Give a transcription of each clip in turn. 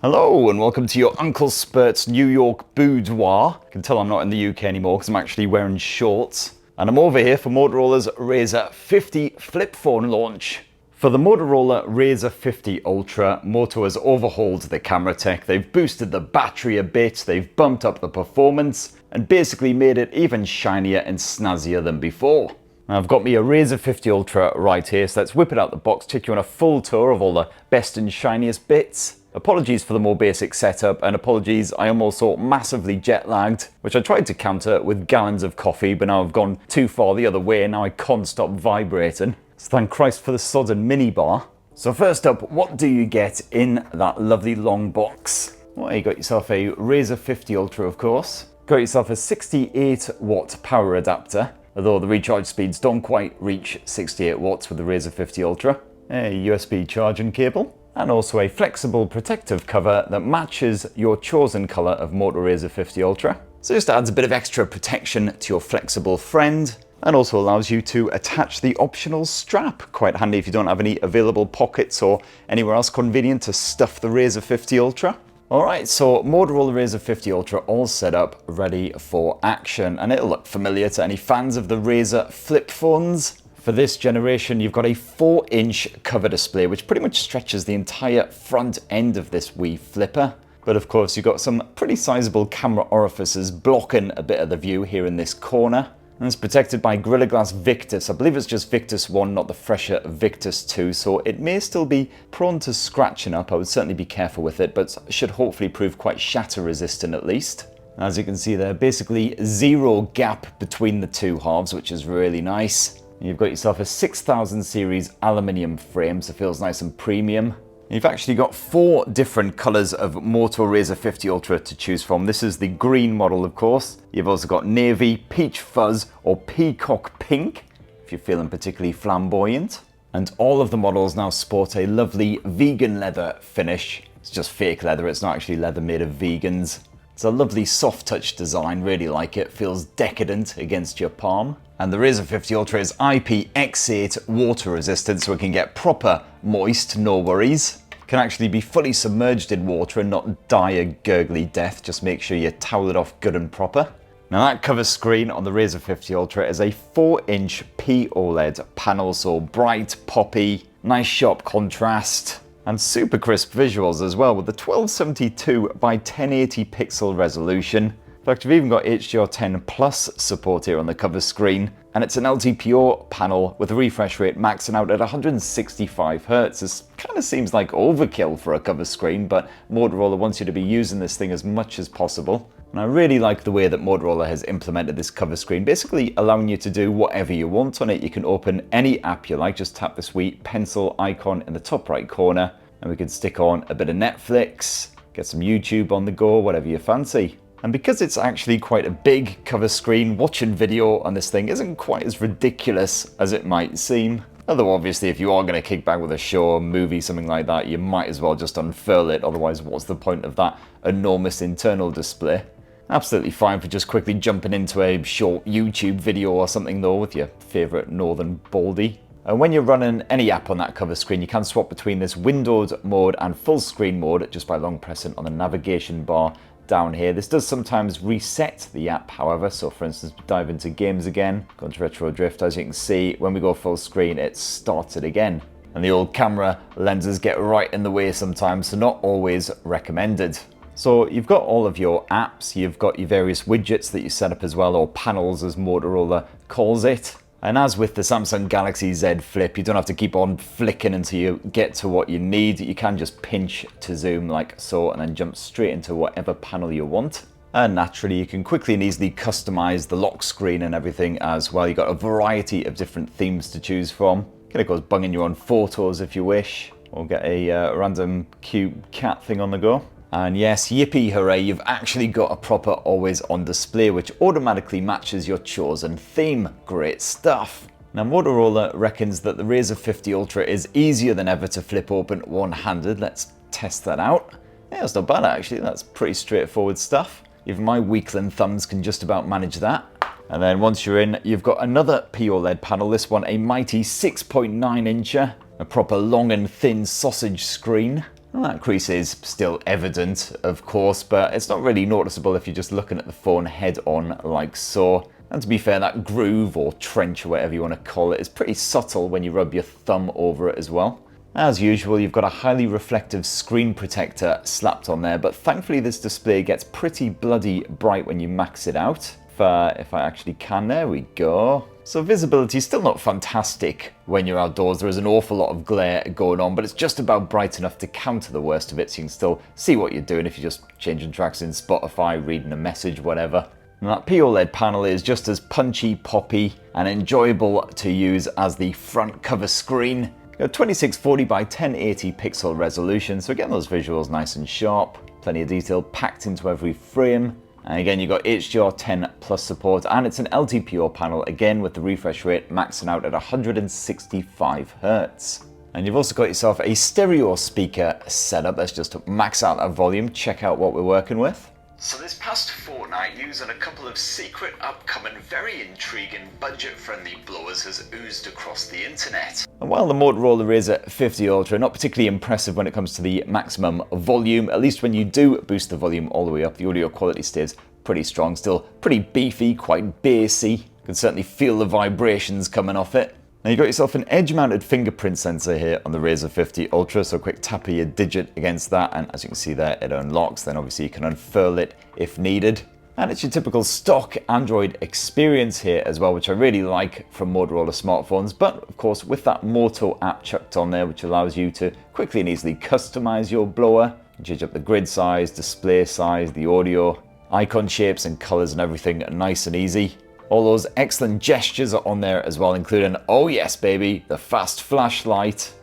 Hello and welcome to your Uncle Spurt's New York boudoir. You can tell I'm not in the UK anymore because I'm actually wearing shorts. And I'm over here for Motorola's RAZR 50 flip phone launch. For the Motorola RAZR 50 Ultra, Moto has overhauled the camera tech, they've boosted the battery a bit, they've bumped up the performance, and basically made it even shinier and snazzier than before. Now, I've got me a RAZR 50 Ultra right here, so let's whip it out the box, take you on a full tour of all the best and shiniest bits. Apologies for the more basic setup, and apologies, I am also massively jet lagged, which I tried to counter with gallons of coffee, but now I've gone too far the other way and now I can't stop vibrating. So thank Christ for the sodden minibar. So first up, what do you get in that lovely long box? Well, you got yourself a RAZR 50 Ultra, of course. Got yourself a 68 watt power adapter, although the recharge speeds don't quite reach 68 watts with the RAZR 50 Ultra. A USB charging cable. And also a flexible protective cover that matches your chosen colour of Moto RAZR 50 Ultra. So just adds a bit of extra protection to your flexible friend, and also allows you to attach the optional strap. Quite handy if you don't have any available pockets or anywhere else convenient to stuff the RAZR 50 Ultra. Alright, so Motorola RAZR 50 Ultra all set up, ready for action, and it'll look familiar to any fans of the RAZR flip phones. For this generation, you've got a 4-inch cover display, which pretty much stretches the entire front end of this wee flipper. But of course, you've got some pretty sizable camera orifices blocking a bit of the view here in this corner. And it's protected by Gorilla Glass Victus. I believe it's just Victus 1, not the fresher Victus 2, so it may still be prone to scratching up. I would certainly be careful with it, but should hopefully prove quite shatter resistant at least. As you can see there, basically zero gap between the two halves, which is really nice. You've got yourself a 6000 series aluminium frame, so it feels nice and premium. You've actually got 4 different colours of Moto RAZR 50 Ultra to choose from. This is the green model, of course. You've also got navy, peach fuzz, or peacock pink, if you're feeling particularly flamboyant. And all of the models now sport a lovely vegan leather finish. It's just fake leather, it's not actually leather made of vegans. It's a lovely soft touch design, really like it. Feels decadent against your palm. And the RAZR 50 Ultra is IPX8 water resistant, so it can get proper moist, no worries. Can actually be fully submerged in water and not die a gurgly death. Just make sure you towel it off good and proper. Now that cover screen on the RAZR 50 Ultra is a 4-inch POLED panel, so bright, poppy, nice sharp contrast. And super crisp visuals as well with the 1272 by 1080 pixel resolution. In fact, you've even got HDR10 Plus support here on the cover screen, and it's an LTPO panel with a refresh rate maxing out at 165 Hz. This kind of seems like overkill for a cover screen, but Motorola wants you to be using this thing as much as possible. And I really like the way that Motorola has implemented this cover screen, basically allowing you to do whatever you want on it. You can open any app you like, just tap this wee pencil icon in the top right corner, and we can stick on a bit of Netflix, get some YouTube on the go, whatever you fancy. And because it's actually quite a big cover screen, watching video on this thing isn't quite as ridiculous as it might seem. Although obviously if you are going to kick back with a show, a movie, something like that, you might as well just unfurl it, otherwise what's the point of that enormous internal display? Absolutely fine for just quickly jumping into a short YouTube video or something though with your favourite northern baldy. And when you're running any app on that cover screen, you can swap between this windowed mode and full screen mode just by long pressing on the navigation bar down here. This does sometimes reset the app, however, so for instance, dive into games again, go into retro drift. As you can see, when we go full screen, it starts it again. And the old camera lenses get right in the way sometimes, so not always recommended. So you've got all of your apps, you've got your various widgets that you set up as well, or panels as Motorola calls it. And as with the Samsung Galaxy Z Flip, you don't have to keep on flicking until you get to what you need. You can just pinch to zoom like so and then jump straight into whatever panel you want. And naturally, you can quickly and easily customize the lock screen and everything as well. You've got a variety of different themes to choose from. You can of course bung in your own photos if you wish, or get a random cute cat thing on the go. And yes, yippee hooray, you've actually got a proper always on display which automatically matches your chosen theme. Great stuff. Now Motorola reckons that the RAZR 50 Ultra is easier than ever to flip open one-handed. Let's test that out. Yeah, it's not bad actually, that's pretty straightforward stuff. Even my weakling thumbs can just about manage that. And then once you're in, you've got another POLED panel, this one a mighty 6.9 incher, a proper long and thin sausage screen. And that crease is still evident, of course, but it's not really noticeable if you're just looking at the phone head on like so. And to be fair, that groove or trench or whatever you want to call it is pretty subtle when you rub your thumb over it as well. As usual, you've got a highly reflective screen protector slapped on there, but thankfully this display gets pretty bloody bright when you max it out. If I actually can, there we go. So visibility is still not fantastic when you're outdoors. There is an awful lot of glare going on, but it's just about bright enough to counter the worst of it, so you can still see what you're doing if you're just changing tracks in Spotify, reading a message, whatever. And that POLED panel is just as punchy, poppy, and enjoyable to use as the front cover screen. 2640 by 1080 pixel resolution, so again, those visuals nice and sharp, plenty of detail packed into every frame. And again, you've got HDR10 Plus support, and it's an LTPO panel, again with the refresh rate maxing out at 165 Hz. And you've also got yourself a stereo speaker setup. Let's just max out that volume, check out what we're working with. So this past fortnight, using a couple of secret, upcoming, very intriguing, budget-friendly blowers has oozed across the internet. And while the Motorola RAZR 50 Ultra not particularly impressive when it comes to the maximum volume, at least when you do boost the volume all the way up, the audio quality stays pretty strong, still pretty beefy, quite bassy. You can certainly feel the vibrations coming off it. Now you've got yourself an edge-mounted fingerprint sensor here on the RAZR 50 Ultra, so a quick tap of your digit against that, and as you can see there, it unlocks. Then obviously you can unfurl it if needed. And it's your typical stock Android experience here as well, which I really like from Motorola smartphones, but of course with that Moto app chucked on there, which allows you to quickly and easily customize your blower, judge up the grid size, display size, the audio, icon shapes and colors and everything nice and easy. All those excellent gestures are on there as well, including, oh yes baby, the fast flashlight.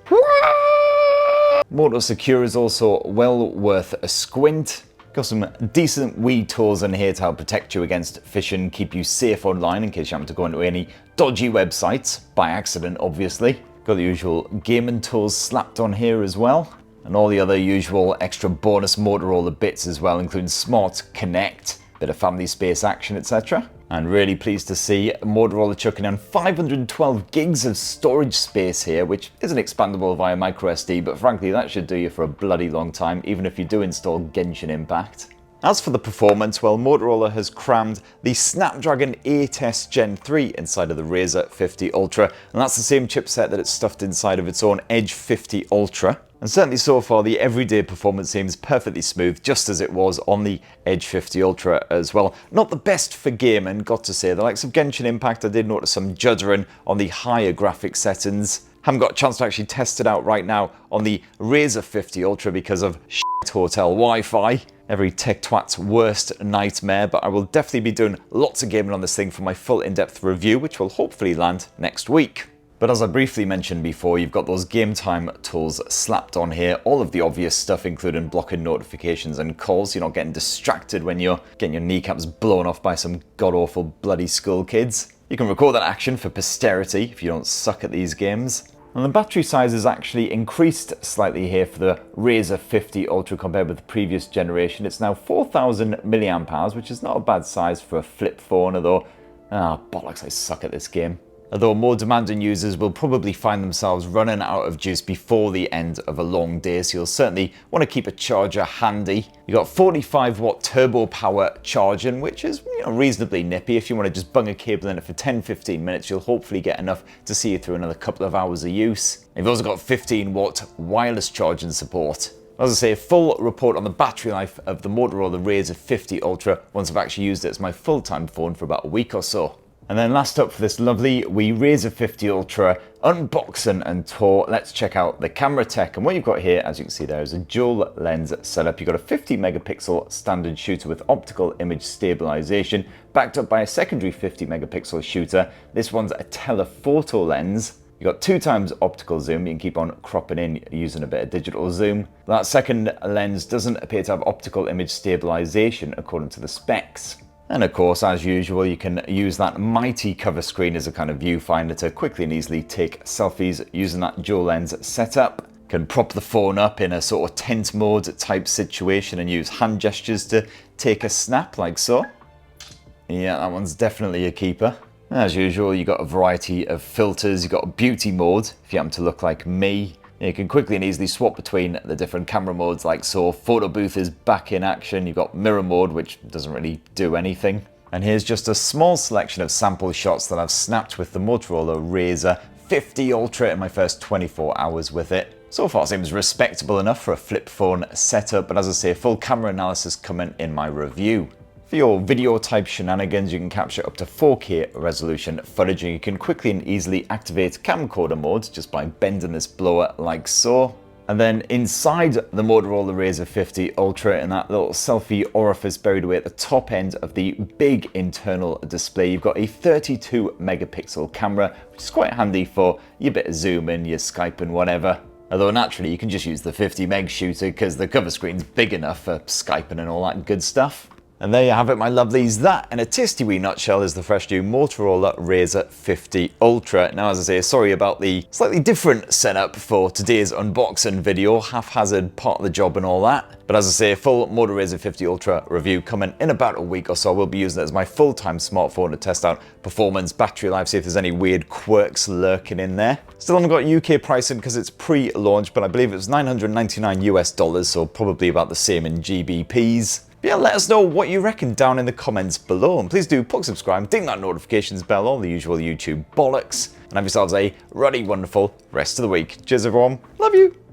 Moto Secure is also well worth a squint. Got some decent wee tools in here to help protect you against phishing, keep you safe online in case you happen to go into any dodgy websites, by accident obviously. Got the usual gaming tools slapped on here as well, and all the other usual extra bonus Motorola bits as well, including Smart Connect, bit of family space action, etc. And really pleased to see Motorola chucking in 512 gigs of storage space here, which isn't expandable via microSD, but frankly that should do you for a bloody long time, even if you do install Genshin Impact. As for the performance, well, Motorola has crammed the Snapdragon 8S Gen 3 inside of the RAZR 50 Ultra, and that's the same chipset that it's stuffed inside of its own Edge 50 Ultra. And certainly so far, the everyday performance seems perfectly smooth, just as it was on the Edge 50 Ultra as well. Not the best for gaming, got to say. The likes of Genshin Impact, I did notice some juddering on the higher graphic settings. Haven't got a chance to actually test it out right now on the RAZR 50 Ultra because of shit hotel Wi-Fi. Every tech twat's worst nightmare, but I will definitely be doing lots of gaming on this thing for my full in-depth review, which will hopefully land next week. But as I briefly mentioned before, you've got those game time tools slapped on here. All of the obvious stuff, including blocking notifications and calls. You're not getting distracted when you're getting your kneecaps blown off by some god-awful bloody school kids. You can record that action for posterity if you don't suck at these games. And the battery size is actually increased slightly here for the RAZR 50 Ultra compared with the previous generation. It's now 4000 mAh, which is not a bad size for a flip phone, although, bollocks, I suck at this game. Although more demanding users will probably find themselves running out of juice before the end of a long day, so you'll certainly want to keep a charger handy. You've got 45 watt turbo power charging, which is reasonably nippy. If you want to just bung a cable in it for 10-15 minutes, you'll hopefully get enough to see you through another couple of hours of use. You've also got 15 watt wireless charging support. As I say, a full report on the battery life of the Motorola RAZR 50 Ultra once I've actually used it as my full-time phone for about a week or so. And then last up for this lovely wee RAZR 50 Ultra unboxing and tour, let's check out the camera tech. And what you've got here, as you can see there, is a dual lens setup. You've got a 50 megapixel standard shooter with optical image stabilization, backed up by a secondary 50 megapixel shooter. This one's a telephoto lens. You've got 2x optical zoom. You can keep on cropping in using a bit of digital zoom. That second lens doesn't appear to have optical image stabilization according to the specs. And of course, as usual, you can use that mighty cover screen as a kind of viewfinder to quickly and easily take selfies using that dual lens setup. Can prop the phone up in a sort of tent mode type situation and use hand gestures to take a snap like so. Yeah, that one's definitely a keeper. As usual, you've got a variety of filters. You've got a beauty mode if you happen to look like me. You can quickly and easily swap between the different camera modes like so. Photo booth is back in action. You've got mirror mode, which doesn't really do anything. And here's just a small selection of sample shots that I've snapped with the Motorola RAZR 50 Ultra in my first 24 hours with it. So far seems respectable enough for a flip phone setup, but as I say, full camera analysis coming in my review. For your video type shenanigans, you can capture up to 4K resolution footage, and you can quickly and easily activate camcorder mode just by bending this blower like so. And then inside the Motorola RAZR 50 Ultra, in that little selfie orifice buried away at the top end of the big internal display, you've got a 32 megapixel camera, which is quite handy for your bit of zooming, your Skyping, whatever. Although naturally you can just use the 50 meg shooter because the cover screen's big enough for Skyping and all that good stuff. And there you have it, my lovelies. That, in a tasty wee nutshell, is the fresh new Motorola RAZR 50 Ultra. Now, as I say, sorry about the slightly different setup for today's unboxing video, haphazard part of the job and all that. But as I say, a full Moto RAZR 50 Ultra review coming in about a week or so. I will be using it as my full-time smartphone to test out performance, battery life, see if there's any weird quirks lurking in there. Still haven't got UK pricing because it's pre-launch, but I believe it was $999 US, so probably about the same in GBPs. Yeah, let us know what you reckon down in the comments below, and please do subscribe, ding that notifications bell, all the usual YouTube bollocks, and have yourselves a ruddy, wonderful rest of the week. Cheers everyone, love you!